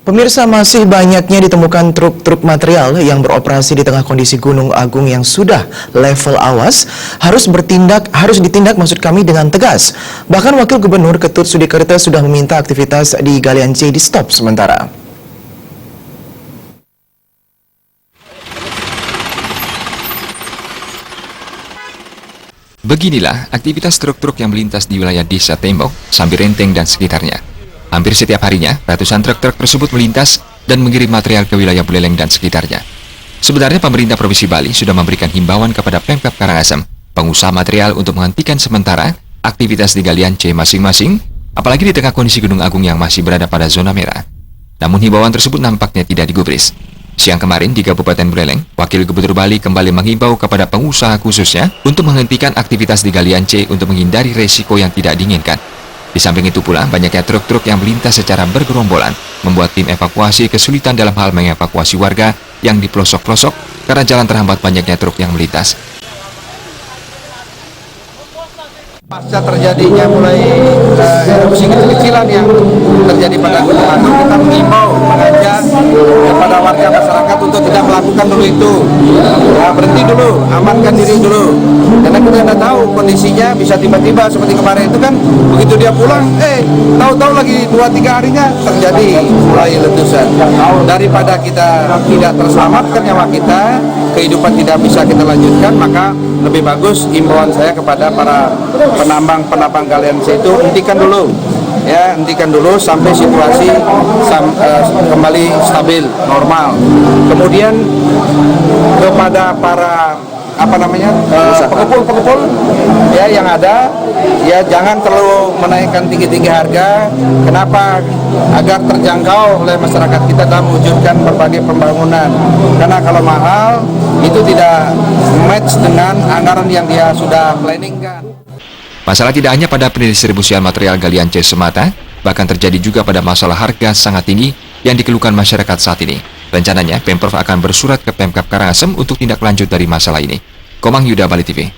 Pemirsa, masih banyaknya ditemukan truk-truk material yang beroperasi di tengah kondisi Gunung Agung yang sudah level awas harus ditindak maksud kami dengan tegas. Bahkan Wakil Gubernur Ketut Sudikerta sudah meminta aktivitas di Galian C di stop sementara. Beginilah aktivitas truk-truk yang melintas di wilayah Desa Tembok, Sambirenteng, dan sekitarnya. Hampir setiap harinya, ratusan truk-truk tersebut melintas dan mengirim material ke wilayah Buleleng dan sekitarnya. Sebenarnya pemerintah Provinsi Bali sudah memberikan himbauan kepada Pemkab Karangasem, pengusaha material untuk menghentikan sementara aktivitas di Galian C masing-masing, apalagi di tengah kondisi Gunung Agung yang masih berada pada zona merah. Namun himbauan tersebut nampaknya tidak digubris. Siang kemarin di Kabupaten Buleleng, Wakil Gubernur Bali kembali menghimbau kepada pengusaha khususnya untuk menghentikan aktivitas di Galian C untuk menghindari resiko yang tidak diinginkan. Di samping itu pula, banyaknya truk-truk yang melintas secara bergerombolan membuat tim evakuasi kesulitan dalam hal mengevakuasi warga yang di pelosok-pelosok karena jalan terhambat banyaknya truk yang melintas. Pasca terjadinya mulai erupsi kecil-kecilan yang terjadi pada Gunung Agung, kita mengimbau, mengajak kepada warga masyarakat untuk tidak melakukan dulu itu. Berhenti dulu, amankan diri dulu. Karena kita tidak tahu kondisinya bisa tiba-tiba seperti kemarin itu kan, begitu dia pulang, tahu-tahu lagi 2-3 harinya terjadi mulai letusan. Daripada kita tidak terselamatkan nyawa kita, kehidupan tidak bisa kita lanjutkan, maka lebih bagus imbauan saya kepada para penambang Galian C itu hentikan dulu sampai situasi kembali stabil, normal. Kemudian kepada para pengepul ya yang ada, ya jangan terlalu menaikkan tinggi-tinggi harga. Kenapa? Agar terjangkau oleh masyarakat kita dalam mewujudkan berbagai pembangunan. Karena kalau mahal itu tidak match dengan anggaran yang dia sudah planningkan. Masalah tidak hanya pada pendistribusian material Galian C semata, bahkan terjadi juga pada masalah harga sangat tinggi yang dikeluhkan masyarakat saat ini. Rencananya, Pemprov akan bersurat ke Pemkab Karangasem untuk tindak lanjut dari masalah ini. Komang Yuda, Bali TV.